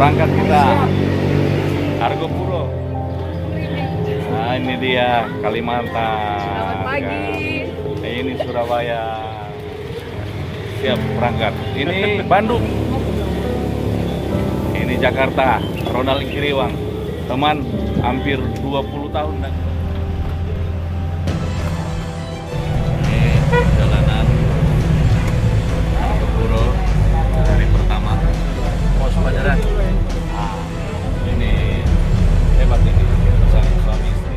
berangkat kita. Argo Puro. Nah ini dia Kalimantan. Selamat pagi. Ini Surabaya. Siap berangkat. Ini Bandung. Ini Jakarta. Ronald Kiriwang. Teman hampir 20 tahun dah. Ini perjalanan Argo Puro hari pertama. Pos Pajaran. Ini hebat ini pasangan suami istri.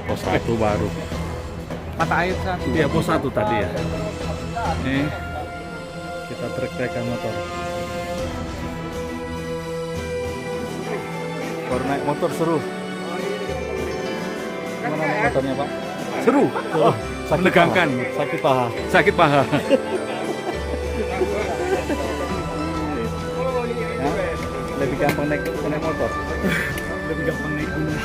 Pos 1 baru. Mata air satu. Iya, pos 1 tadi ya. Ini kita trek-trekan motor. Baru naik motor seru. Gimana motornya, Pak? Seru. Oh, menegangkan, sakit paha. Sakit paha. Ya, lebih gampang naik motor. Lebih gampang naik gunung.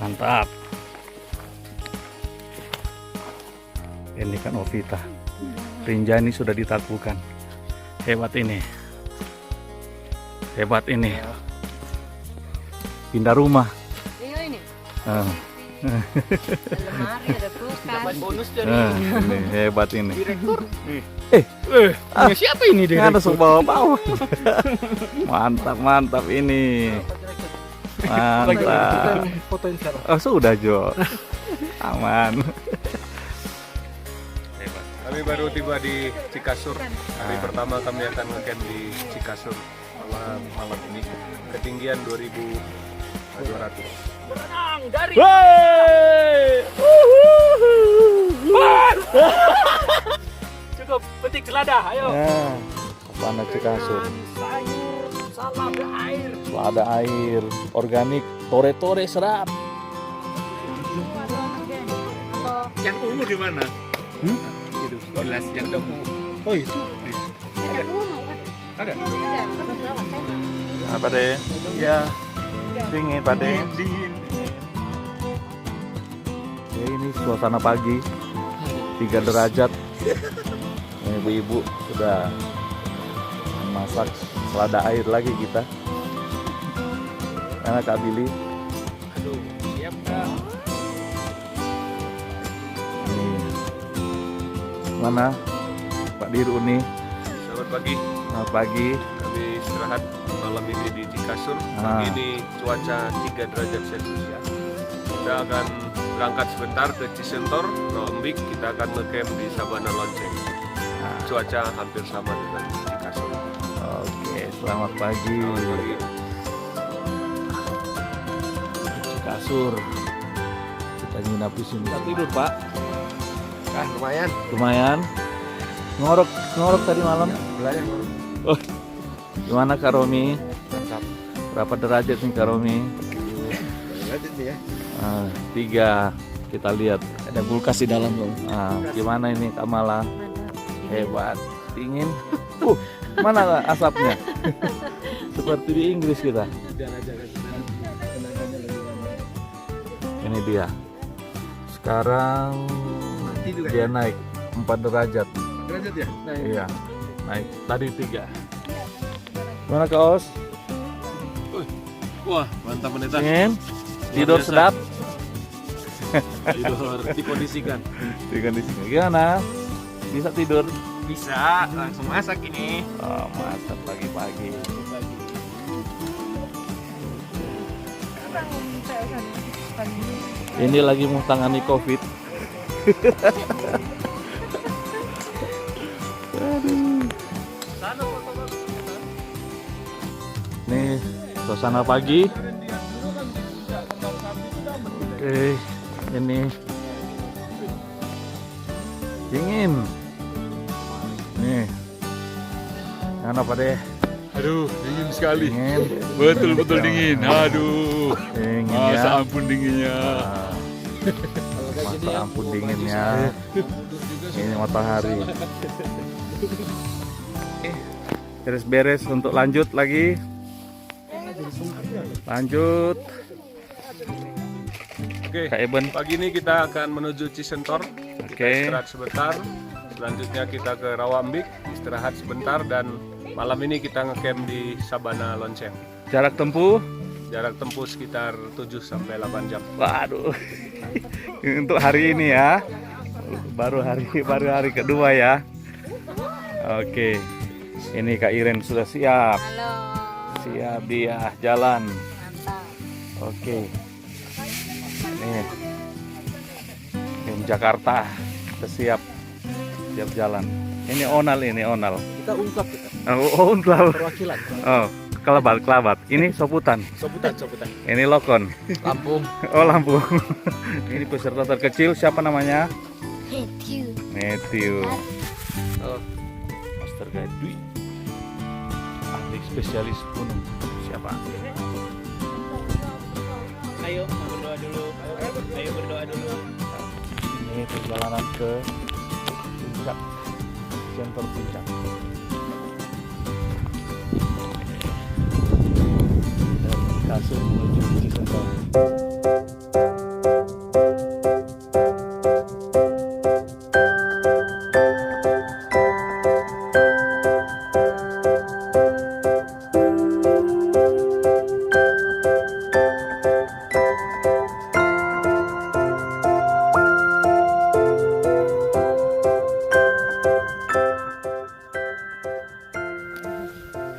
Mantap. Ini kan Ovita. Rinjani sudah ditaklukkan. Hebat ini. Hebat ini. Pindah rumah. Iya ini. Ah. Lemari ada kulkas. Bonus dari Ini hebat ini. direktur. Ah, Siapa ini Ada bawa-bawa. Mantap ini. Mantap. Fotoin sekarang. Oh sudah Jo. Aman. Kami baru tiba di Cikasur. Hari pertama kami akan ngecamp di Cikasur malam ini. Ketinggian 2.200. Dari cukup petik selada, ayo. Ya, Sana Cikasur. Sayur, salada air. Selada air, organik, tore-tore serap. Yang ungu di mana? Itu gelas yang ungu. Oh itu. Ada. Apa deh? Ya. Dingin Pak deh. Ya, ini suasana pagi 3 derajat. Ibu-ibu sudah masak selada air lagi kita. Karena Kak Billy. Aduh, siap Kak. Ini mana Pak Diruni? Selamat pagi. Selamat pagi. Kami istirahat malam ini di Cikasur. Ah. Pagi ini cuaca 3 derajat Celcius ya. Kita akan berangkat sebentar ke Cisentor, Rombik. Kita akan ngecamp di Sabana Lonceng. Nah, Cuaca hampir sama dengan Cikasur. oke, selamat pagi. Selamat pagi. Kasur. Kita nginap di sini. Kita tidur Pak. Lumayan. Lumayan. Ngorok tadi malam. Oh, gimana Kak Romi? Berapa derajat nih Kak Romi? ya. 3. Kita lihat. Ada kulkas di dalam loh. Gimana ini Kak Mala? Hebat. Dingin. Mana asapnya? Seperti di Inggris kita. Ini dia. Sekarang dia naik 4 derajat. Derajat ya? Iya. Naik. Tadi 3. Gimana Kak Os? Wah, mantap meneta. Dingin? Tidur sedap? Tidur dikondisikan. Di kondisi gimana? Bisa tidur? Bisa, langsung masak ini. Oh, masak pagi-pagi. Ini lagi mau tangani COVID. Nih suasana pagi. Oke, ini dingin. Nih, apa deh? Aduh, dingin sekali. Dingin. Betul-betul dingin. Aduh. Dingin Masa ya. ampun dinginnya. Masa ampun dinginnya. Ini matahari. Beres-beres untuk lanjut lagi. Lanjut. Oke, Kak Eben. pagi ini kita akan menuju Cisentor. Oke. Istirahat sebentar. Selanjutnya kita ke Rawambik, istirahat sebentar, dan malam ini kita ngecamp di Sabana Lonceng. Jarak tempuh. Jarak tempuh sekitar 7 sampai 8 jam. Waduh. Untuk hari ini ya. Baru hari kedua ya. Oke. Ini Kak Iren sudah siap. Halo. Siap dia jalan. Mantap. Oke. Nih. Tim Jakarta sudah siap. Siap jalan. Ini Onal. Kita ungkap kita. Oh, Onal. Perwakilan. Oh, kelabat. Ini Soputan. Soputan. Ini Lokon. Lampung. Oh, Lampung. Ini peserta terkecil siapa namanya? Matthew. Oh, Master Guide Dwi. Ahli spesialis gunung. Siapa? Ayo berdoa dulu. Ini perjalanan ke puncak, center puncak. Dan kasur menuju Cisentor.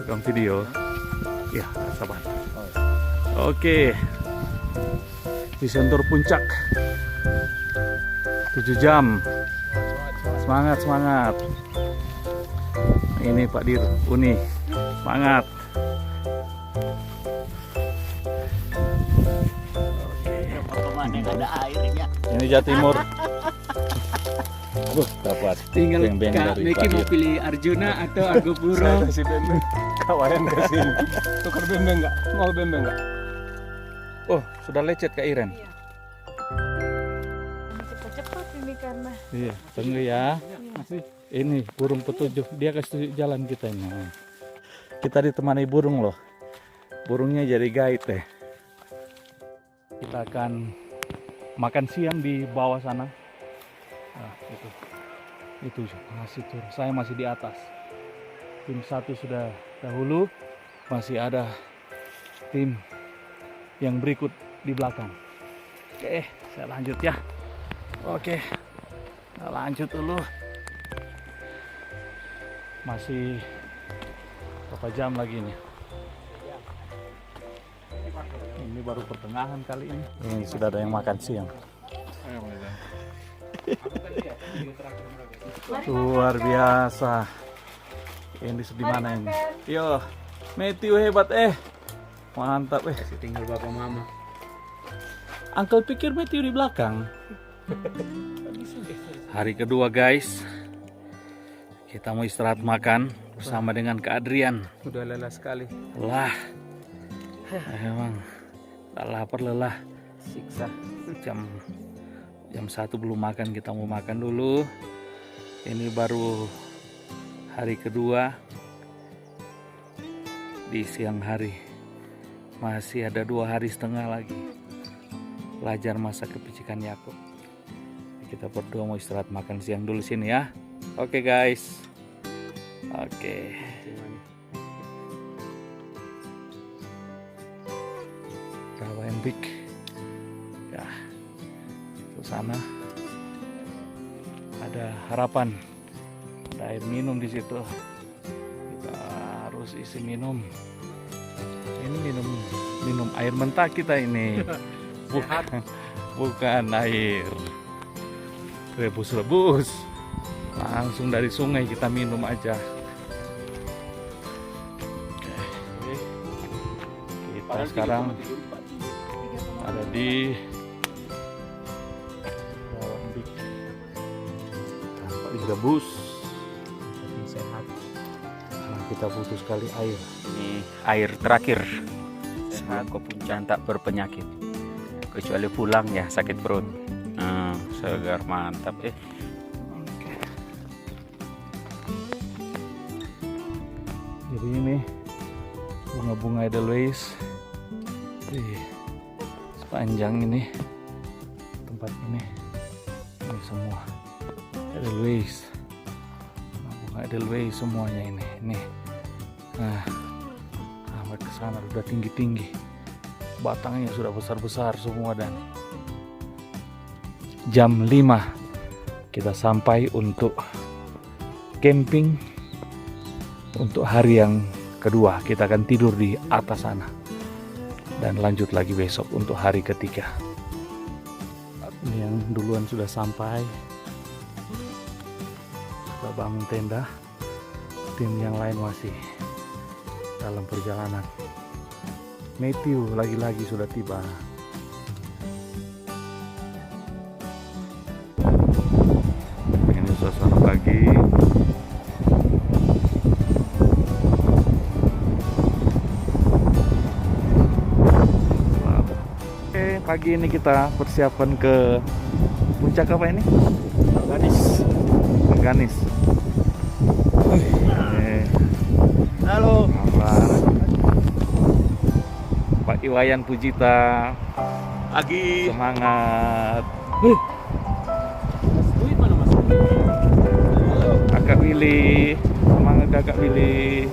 Rekam video. Ya, sabar. Oke. Cisentor puncak. 7 jam. Semangat. Ini Pak Dir Uni. Semangat. Ada airnya. Ini Jatimur. Dapat. Tinggal Beng-beng Kak dari Meki Pak mau Dir. pilih Arjuna atau Argo Puro. Saya kasih bembeng. Kawayan kasih. Tukar bembeng nggak? Mau bembeng nggak? Oh, sudah lecet Kak Iren. Cepat ini karena Iya, tunggu ya. Ini burung petunjuk, dia kasih tunjuk jalan kita ini. Kita ditemani burung loh. Burungnya jadi guide deh. Kita akan makan siang di bawah sana. Nah, itu masih turun. Saya masih di atas. Tim 1 sudah dahulu, masih ada tim yang berikut di belakang. Oke, saya lanjut ya. Oke, kita lanjut dulu. Masih berapa jam lagi nih? Ini baru pertengahan kali ini. Ini sudah ada yang makan siang. Luar biasa. Ini di mana ini? Yo, Matthew hebat mantap Tinggal bapak mama. Uncle pikir Matthew di belakang. Hari kedua guys. Kita mau istirahat makan bersama dengan Kak Adrian. Udah lelah sekali. Lelah. Emang tak lapar lelah. Siksa. Jam 1 belum makan, kita mau makan dulu. Ini baru hari kedua di siang hari. Masih ada 2 hari setengah lagi belajar masak kepicikan Yakob. Kita berdua mau istirahat makan siang dulu sini ya. Oke guys. Oke. Rawayan Big. Ya. Ke sana ada harapan. Ada air minum di situ. Kita harus isi minum. Ini minum air mentah kita ini. Bukan air. rebus-rebus. Langsung dari sungai kita minum aja. Oke. Kita sekarang ada di dalam bik. Tanpa direbus. Sehat. Nah, kita butuh sekali air. Ini air terakhir sebelum ke puncak, tak berpenyakit kecuali pulang ya sakit perut. Segar mantap. Jadi ini bunga-bunga edelweiss di sepanjang ini tempat ini semua edelweiss, bunga edelweiss semuanya ini. Nah, sampai ke sana udah tinggi-tinggi, batangnya sudah besar-besar semua dan jam 5 kita sampai untuk camping. Untuk hari yang kedua kita akan tidur di atas sana dan lanjut lagi besok untuk hari ketiga. Ini yang duluan sudah sampai, sudah bangun tenda. Tim yang lain masih dalam perjalanan. Matthew lagi-lagi sudah tiba. Ini suasana pagi. Pagi ini kita persiapan ke puncak apa ini? Ganis. Halo. Pak Iwayan Pujita. Pagi. Semangat. Duit mana Mas? Kakak Willy. Semangat Kakak Willy.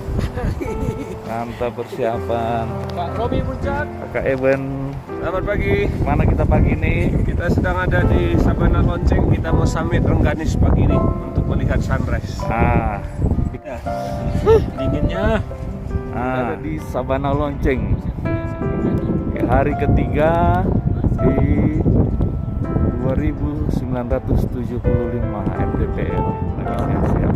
Mantap persiapan. Pak Robi puncak. Kakak Eben. Selamat pagi. Mana kita pagi ini? Kita sedang ada di Sabana Lonceng. Kita mau summit Rengganis pagi ini untuk melihat sunrise. Dinginnya. Ada di Sabana Lonceng. Hari ketiga di 2975 mdpl. Lagi siap.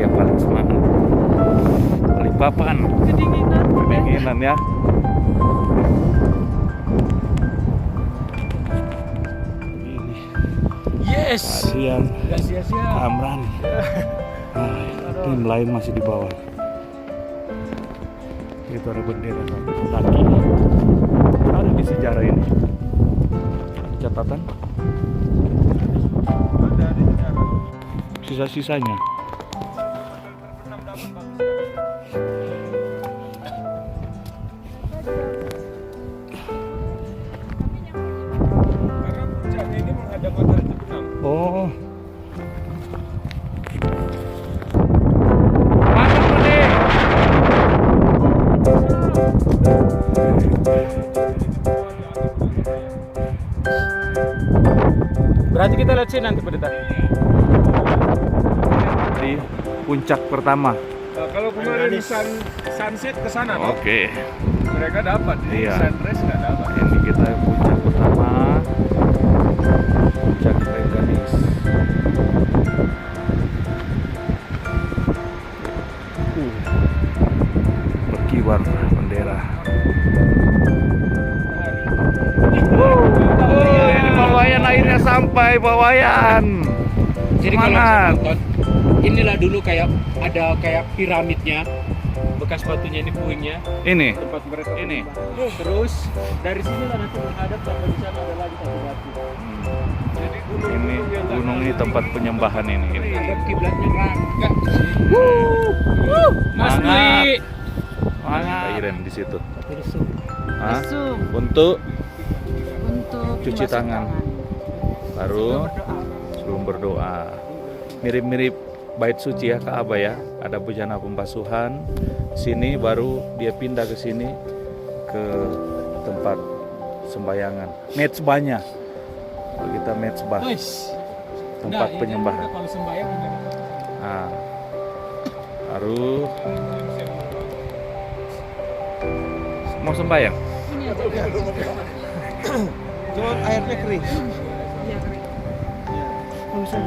Yang paling semangat Balikpapan kedinginan ya. Ini Yes. Adrian Gak sia-sia. Amran. Tim lain masih di bawah. Itu ada bendera sampai ke kaki. Ada di sejarah ini catatan Ada di sejarah. sisa-sisanya. Karena puncaknya ini menghadap matahari terbenam. Oh. Berarti kita lihat sini nanti pada tadi. Di puncak pertama. Kalau kemarin sunset ke sana, Pak. Oke. Mereka dapat. Ini Iya. sunrise nggak dapat. Ini kita puncak pertama. Puncak Rengganis. Berkibar bendera. Ini Pak Wayan akhirnya sampai, Pak Wayan. Jadi kalau Semangat. saya nonton, inilah dulu kayak ada kayak piramidnya, bekas batunya ini puingnya, Ini. tempat mereka Ini. menyembah. Terus dari sinilah nanti menghadap sampai di sana ada lagi satu batu. Jadi Ini gunung ini tempat penyembahan ini. Ada kiblatnya Rangga. Mas Bli. Semangat. Iren di situ. Bersum. Hah? Untuk Untuk cuci membasuh tangan. Baru sebelum berdoa. Mirip-mirip bait suci ya, Ka'bah ya. Ada bejana pembasuhan. Sini baru dia pindah ke sini ke tempat sembayangan. Mezbahnya. Kalau kita mezbah, tempat penyembahan. Kalau sembahyang udah. Nah, baru mau sembahyang? Ini aja. Cuma airnya kering. Iya, kering. Nggak usah.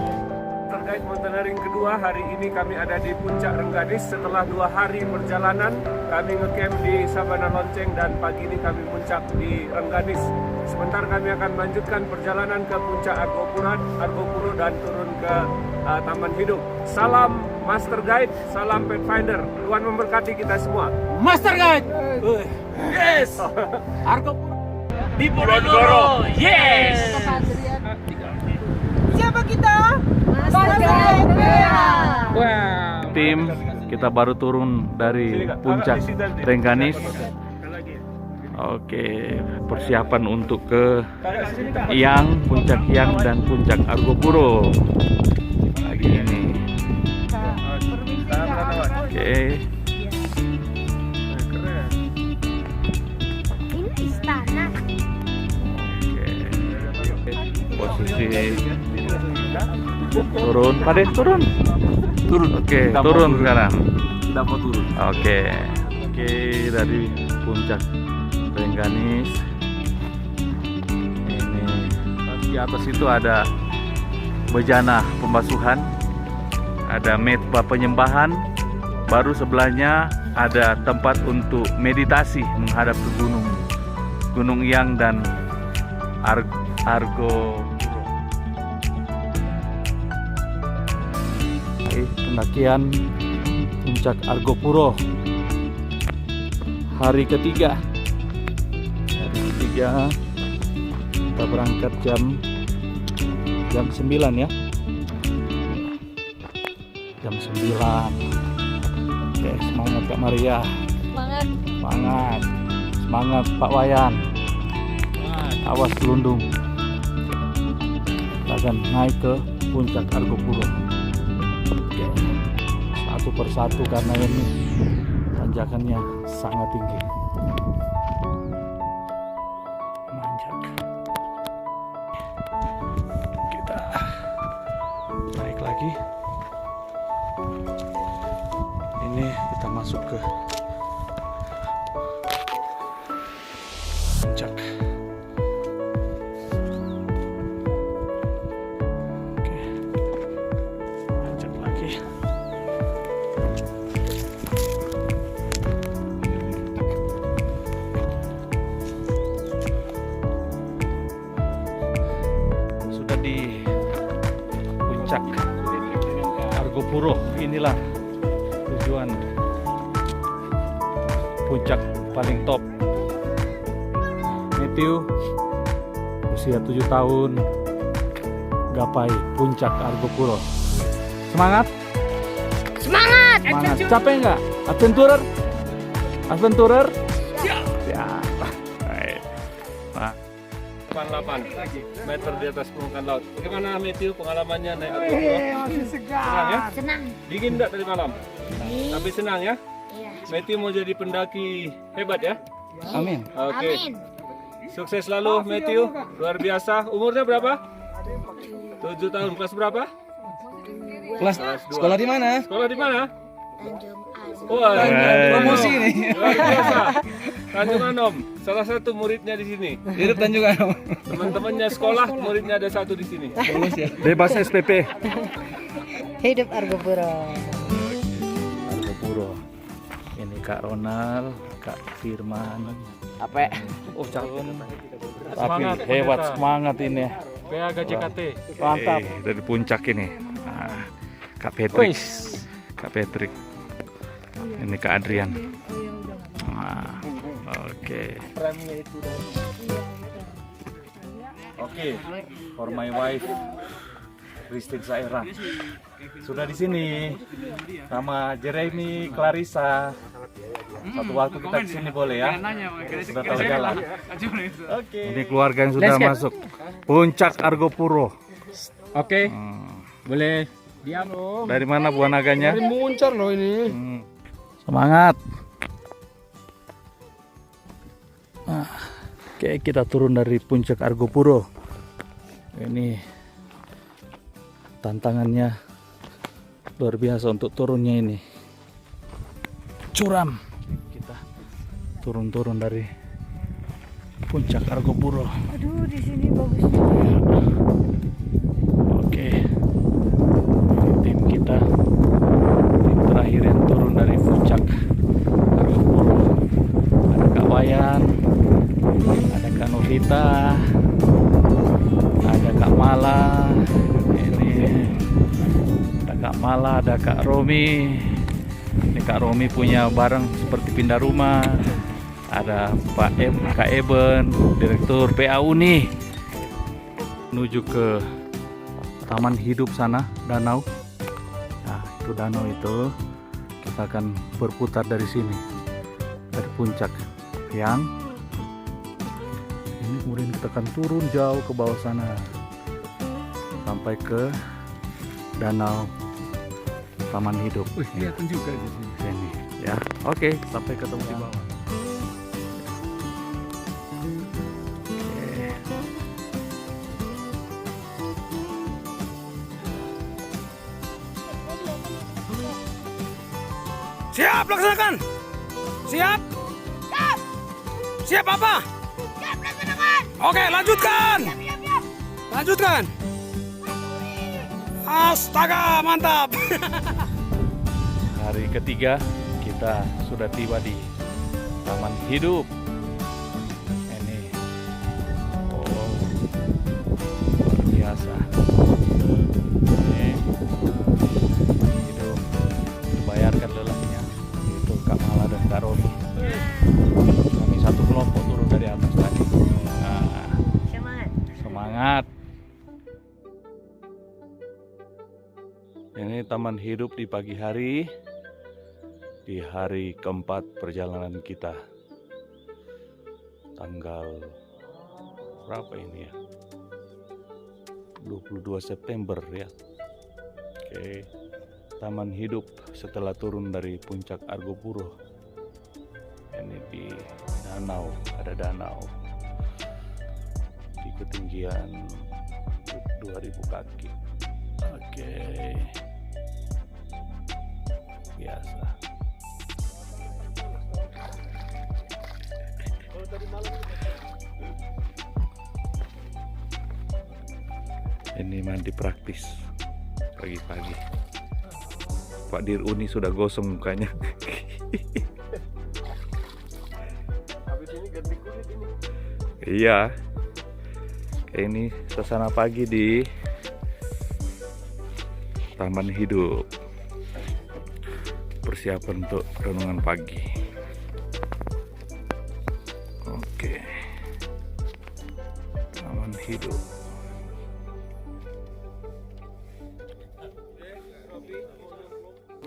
Terkait mountaineering kedua, hari ini kami ada di Puncak Rengganis. Setelah 2 hari perjalanan, kami ngecamp di Sabana Lonceng dan pagi ini kami puncak di Rengganis. Sebentar kami akan melanjutkan perjalanan ke Puncak Argopuro dan turun ke Taman Hidup. Salam Master Guide, salam Pathfinder. Tuhan memberkati kita semua. Master Guide. Yes. Argo di Boronegoro. Yes. Siapa kita? Master Guide. Wow. Tim, kita baru turun dari Puncak Rengganis. Oke, persiapan untuk ke Puncak Hyang dan Puncak Argopuro. Lagi ini. Oke. Ini istana. Posisi turun, Pade turun. Oke, turun sekarang. Tidak mau turun. Oke, dari Puncak Rengganis. Ini di atas itu ada bejana pembasuhan, ada metba penyembahan. Baru sebelahnya ada tempat untuk meditasi menghadap ke Gunung Hyang dan Argopuro. Pendakian Puncak Argopuro hari ketiga. Kita berangkat jam 9 ya. Jam 9. Oke, semangat Kak Maria. Semangat Pak Wayan. Awas gelundung. Kita akan naik ke Puncak Argopuro. Oke, satu persatu karena ini tanjakannya sangat tinggi. Nanjak. Kita naik lagi. Ini kita masuk ke puncak. Oke, nanjak lagi. Sudah di Puncak Argopuro. Inilah tujuan puncak paling top. Matthew usia 7 tahun gapai Puncak Argopuro. Semangat! Semangat! Capek nggak? Adventurer? Siap. Baik. Nah, 88 meter di atas permukaan laut. Bagaimana Matthew pengalamannya naik Argopuro? Senang ya? Senang. Dingin enggak tadi malam? Tapi senang ya? Iya. Matthew mau jadi pendaki hebat ya? amin. Oke. Amin. Sukses selalu Matthew. Luar biasa. Umurnya berapa? 7 tahun. Kelas berapa? Kelas dua. sekolah di mana? Sekolah di mana? Tanjung Azu. Wah, Promosi nih. luar biasa. Tanjung Anom, salah satu muridnya di sini. Hidup Tanjung Anom. Teman-temannya sekolah, muridnya ada satu di sini. Lulus ya. Bebas SPP. Hidup Argopuro. Argopuro. Ini Kak Ronald, Kak Firman. Apa? Oh, capek. Tapi hebat semangat ini. PA GJKT. Mantap. Dari puncak ini. Nah, Kak Patrick. Kak Patrick. Ini Kak Adrian. Nah, oke. Oke, for my wife, Christine Saira. Sudah di sini sama Jeremy, Clarissa. Satu waktu kita ke sini boleh ya? Sudah tahu jalan. Oke. Ini keluarga yang sudah masuk Puncak Argopuro. Oke. Boleh diam. Dari mana buah naganya? Ini muncar loh ini. Semangat. Oke, kita turun dari Puncak Argopuro. Ini tantangannya luar biasa untuk turunnya ini. Curam. Kita turun-turun dari puncak Argopuro. Aduh, di sini bagus. Oke, tim kita, tim terakhir yang turun dari puncak Argopuro. Ada Kak Wayan, ada Kak Novita, ada Kak Mala, ini ada Kak Mala, ada Kak Romi. Ini Kak Romi punya barang seperti pindah rumah. Ada Kak Eben, Direktur PA Uni, menuju ke Taman Hidup sana, danau. Nah, itu danau itu kita akan berputar dari sini, dari puncak yang ini, kemudian kita akan turun jauh ke bawah sana sampai ke danau Taman Hidup. Wih, kelihatan juga di sini. Sini, ya. Oke, sampai ketemu di bawah. Siap, laksanakan. Siap. Siap apa? Siap, laksanakan. Oke, lanjutkan. Siap. Lanjutkan. Astaga, mantap. Hari ketiga kita sudah tiba di Taman Hidup. Ini, oh, luar biasa. Ini hidup, dibayarkan lelahnya. Itu Kak Mala dan Kak Romi. Kami satu kelompok turun dari atas tadi. Nah, Semangat. semangat. Ini Taman Hidup di pagi hari, di hari keempat perjalanan kita. Tanggal berapa ini ya? 22 September ya. Oke. Taman Hidup setelah turun dari puncak Argopuro. Ini di danau, ada danau di ketinggian 2000 kaki. Oke. Biasa. Ini mandi praktis pagi-pagi. Pak Diruni sudah gosong mukanya. Habis ini ganti kulit ini. Iya. Kayak ini suasana pagi di Taman Hidup. Persiapan untuk renungan pagi. Oke. Taman Hidup.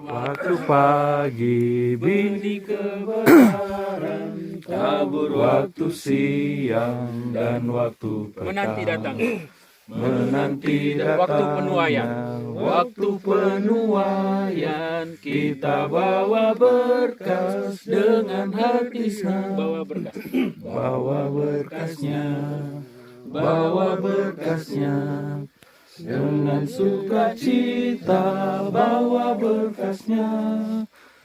Waktu pagi binti kebenaran, tabur waktu siang dan waktu petang. Menanti datang. Menanti Waktu datang. penuaian. Waktu penuaian kita bawa berkas dengan hati senang. Bawa berkas. Bawa berkasnya, bawa berkasnya dengan sukacita. Bawa berkasnya,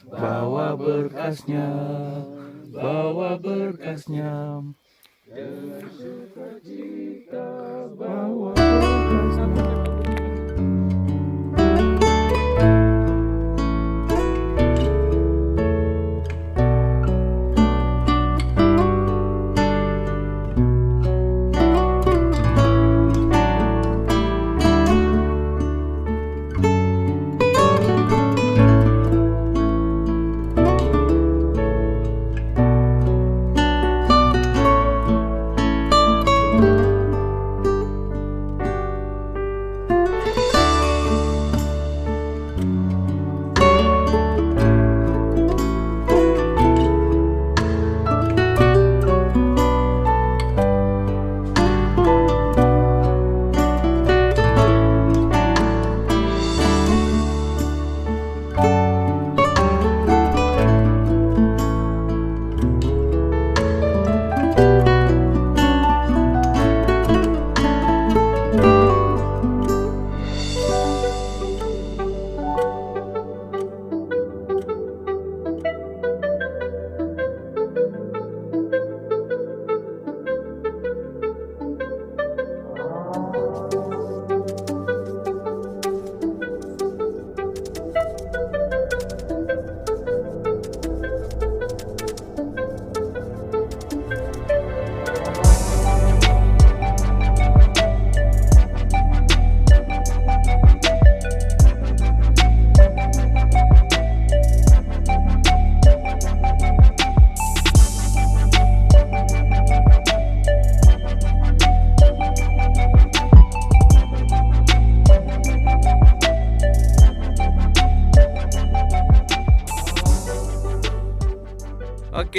bawa berkasnya, bawa berkasnya dengan sukacita. Bawa berkasnya.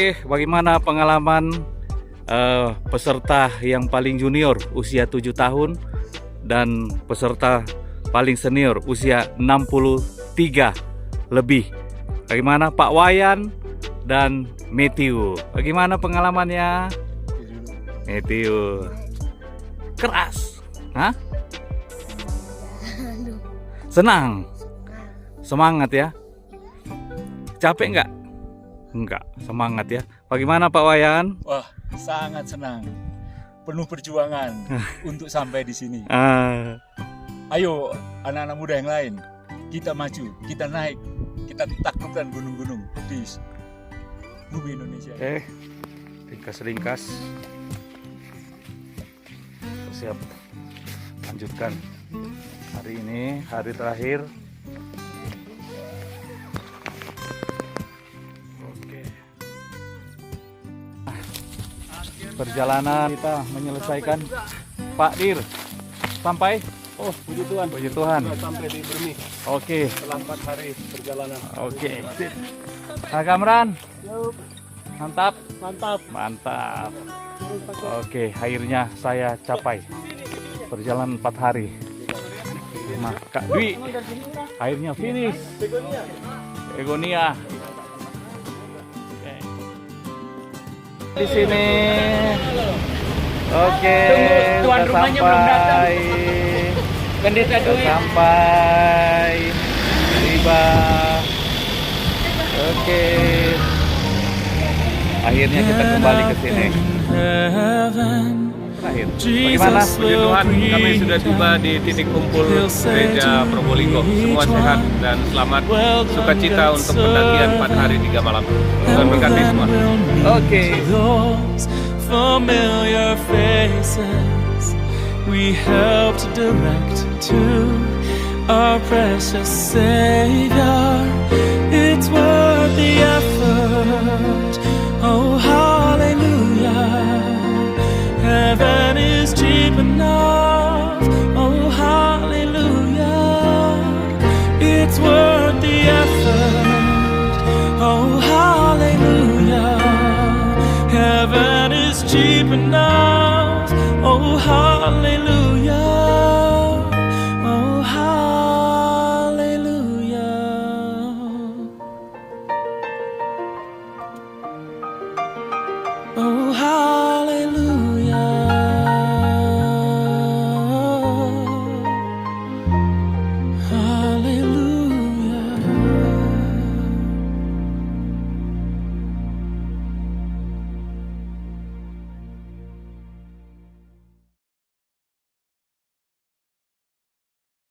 Oke, bagaimana pengalaman peserta yang paling junior usia 7 tahun dan peserta paling senior usia 63 lebih? Bagaimana Pak Wayan dan Matthew? Bagaimana pengalamannya? Matthew keras, hah? Senang, semangat ya. Capek nggak? Enggak, semangat ya. Bagaimana Pak Wayan? Wah, sangat senang. Penuh perjuangan untuk sampai di sini. Ayo, anak-anak muda yang lain, kita maju, kita naik, kita taklukkan gunung-gunung di bumi Indonesia. Oke, ringkas-ringkas. Siap, lanjutkan. Hari ini hari terakhir. Oke. Perjalanan kita menyelesaikan. Pak Dir, sampai? Oh, puji Tuhan. Puji Tuhan. Sudah sampai di Bermi Oke. setelah 4 hari perjalanan. Oke. Kak Kamran. Mantap. Mantap. Mantap. Oke, akhirnya saya capai perjalanan 4 hari. Nah, Kak Dwi, akhirnya finish. Begonia. Oke. Di sini. Oke. Tuan udah rumahnya belum datang. sampai. Pendeta Udah Dwi. sampai. Tiba. Oke. Akhirnya kita kembali ke sini. Terakhir. Bagaimana? Puji Tuhan, kami sudah tiba di titik kumpul gereja Probolinggo. Semua sehat dan selamat. Sukacita untuk pendakian 4 hari 3 malam. Tuhan berkati semua. Oke. Those familiar faces we help to direct to our precious Savior. It's worth the effort. Oh, hallelujah. Heaven is cheap enough. Oh, hallelujah. It's worth the effort. Oh, hallelujah. Heaven is cheap enough. Oh, hallelujah. Oh, hallelujah. Oh, hallelujah.